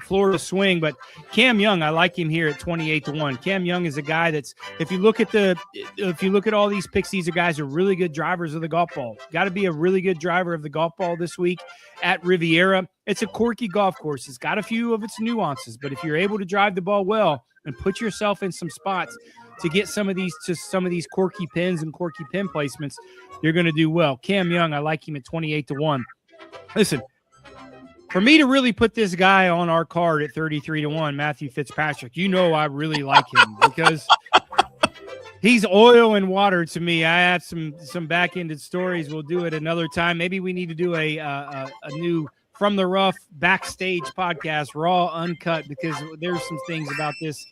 Florida swing. But Cam Young, I like him here at 28-1. Cam Young is a guy that's, if you look at all these picks, these are guys who are really good drivers of the golf ball. Got to be a really good driver of the golf ball this week at Riviera. It's a quirky golf course. It's got a few of its nuances, but if you're able to drive the ball well and put yourself in some spots to get some of these quirky pins and quirky pin placements, you're going to do well. Cam Young, I like him at 28-1. Listen, for me to really put this guy on our card at 33-1, Matthew Fitzpatrick, I really like him because he's oil and water to me. I have some back-ended stories. We'll do it another time. Maybe we need to do a new From the Rough backstage podcast, raw, uncut, because there's some things about this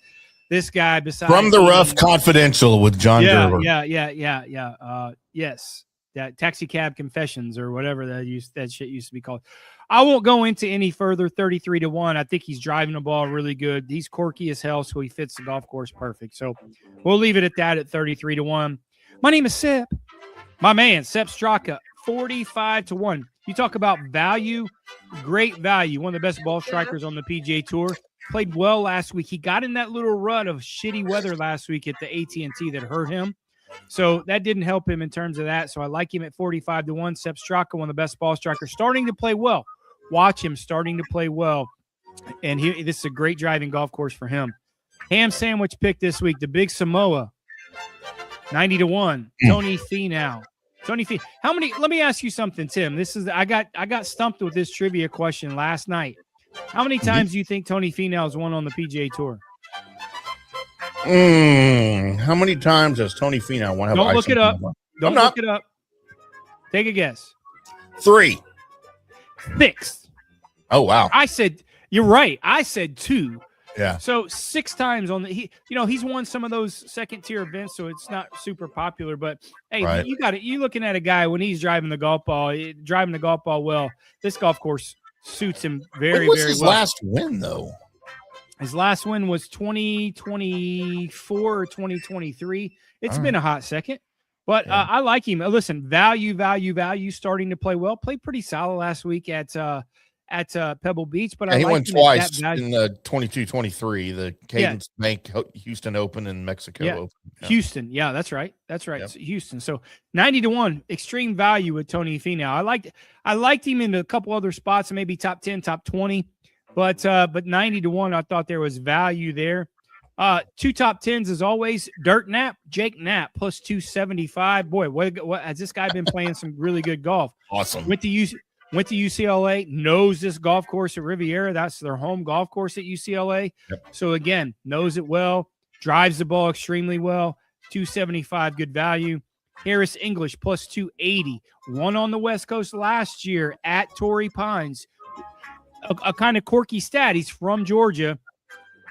guy besides From the Rough Confidential with John Gerber. Yes. That Taxi Cab Confessions or whatever that shit used to be called. I won't go into any further. 33-1. I think he's driving the ball really good. He's quirky as hell, so he fits the golf course perfect. So we'll leave it at that at 33-1. My name is Sep. My man, Sep Straka, 45-1. You talk about value, great value. One of the best ball strikers on the PGA Tour. Played well last week. He got in that little rut of shitty weather last week at the AT&T that hurt him. So that didn't help him in terms of that. So I like him at 45-1. Sep Straka, one of the best ball strikers, starting to play well. Watch him starting to play well. And this is a great driving golf course for him. Ham sandwich pick this week, the Big Samoa, 90-1. Tony Finau. How many? Let me ask you something, Tim. I got stumped with this trivia question last night. How many times do you think Tony Finau's won on the PGA Tour? How many times has Tony Finau won? Don't look it up. Don't look it up. Take a guess. 3. 6. Oh, wow. You're right. I said 2. Yeah. So 6 times on he's won some of those second tier events, so it's not super popular. But hey, right. You looking at a guy when he's driving the golf ball well. This golf course suits him very, very well. What was his last win though? His last win was 2024 or 2023. It's been a hot second, but I like him. Listen, value, starting to play well. Played pretty solid last week at Pebble Beach, but he won twice in the 22-23, the Cadence Bank Houston Open in Mexico. Yeah. Open. Yeah. Houston. Yeah, that's right. Yep. So Houston. So 90-1, extreme value with Tony Finau. I liked him in a couple other spots, maybe top 10, top 20. But 90-1, I thought there was value there. 2 top 10s as always. Jake Knapp plus 275. Boy, what has this guy been playing some really good golf? Awesome. Went to UCLA, knows this golf course at Riviera. That's their home golf course at UCLA. Yep. So again, knows it well, drives the ball extremely well. 275, good value. Harris English plus 280. Won on the West Coast last year at Torrey Pines. A kind of quirky stat. He's from Georgia.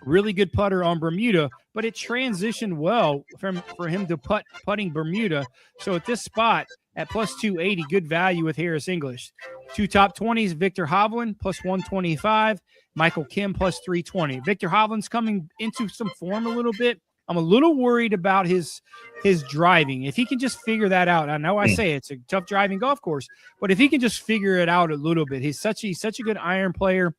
Really good putter on Bermuda, but it transitioned well for him to putting Bermuda. So at this spot at plus 280, good value with Harris English. 2 top 20s, Victor Hovland plus 125, Michael Kim plus 320. Victor Hovland's coming into some form a little bit. I'm a little worried about his driving. If he can just figure that out, I know I say it's a tough driving golf course, but if he can just figure it out a little bit, he's such a good iron player.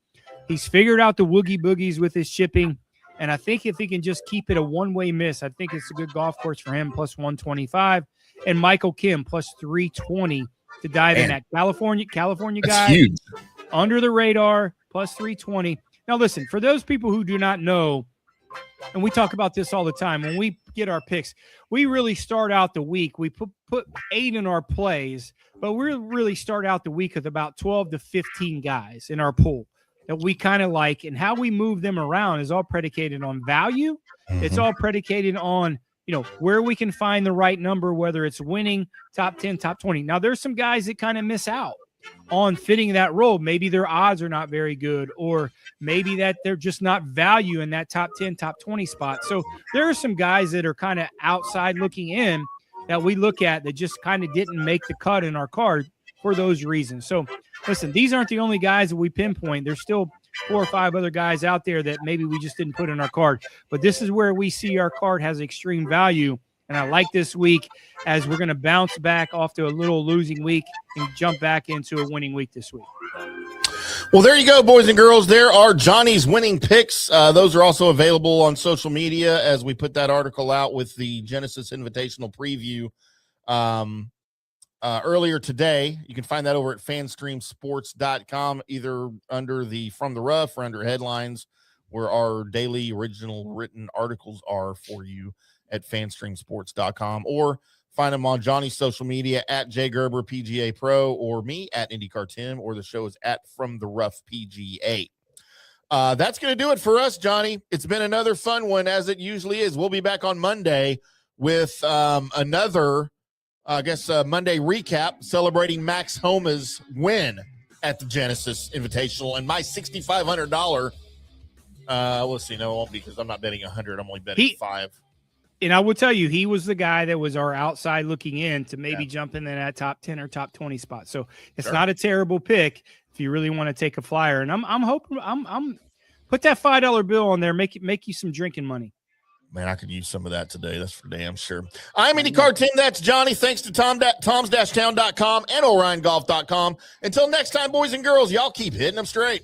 He's figured out the woogie boogies with his chipping, and I think if he can just keep it a one-way miss, I think it's a good golf course for him, plus 125. And Michael Kim, plus 320 to dive in that California guy. Huge. Under the radar, plus 320. Now, listen, for those people who do not know, and we talk about this all the time, when we get our picks, we really start out the week. We put 8 in our plays, but we really start out the week with about 12 to 15 guys in our pool that we kind of like, and how we move them around is all predicated on value. Mm-hmm. It's all predicated on, where we can find the right number, whether it's winning top 10, top 20. Now, there's some guys that kind of miss out on fitting that role. Maybe their odds are not very good, or maybe that they're just not value in that top 10, top 20 spot. So there are some guys that are kind of outside looking in that we look at that just kind of didn't make the cut in our card for those reasons. So listen, these aren't the only guys that we pinpoint. There's still 4 or 5 other guys out there that maybe we just didn't put in our card, but this is where we see our card has extreme value. And I like this week as we're going to bounce back off to a little losing week and jump back into a winning week this week. Well, there you go, boys and girls. There are Johnny's winning picks. Those are also available on social media as we put that article out with the Genesis Invitational preview earlier today. You can find that over at fanstreamsports.com, either under the From the Rough or under headlines, where our daily original written articles are for you at fanstreamsports.com, or find them on Johnny's social media at Jay Gerber PGA Pro, or me at IndyCarTim, or the show is at From the Rough PGA. That's going to do it for us, Johnny. It's been another fun one, as it usually is. We'll be back on Monday with another, Monday recap celebrating Max Homa's win at the Genesis Invitational and my $6,500. Let's see. No, it won't be, because I'm not betting 100. I'm only betting 5. And I will tell you, he was the guy that was our outside looking in to maybe jump in that top 10 or top 20 spot. So it's not a terrible pick if you really want to take a flyer. And I'm hoping I'm put that $5 bill on there, make you some drinking money. Man, I could use some of that today. That's for damn sure. I'm IndyCarTim. That's Johnny. Thanks to toms-town.com and oriongolf.com. Until next time, boys and girls, y'all keep hitting them straight.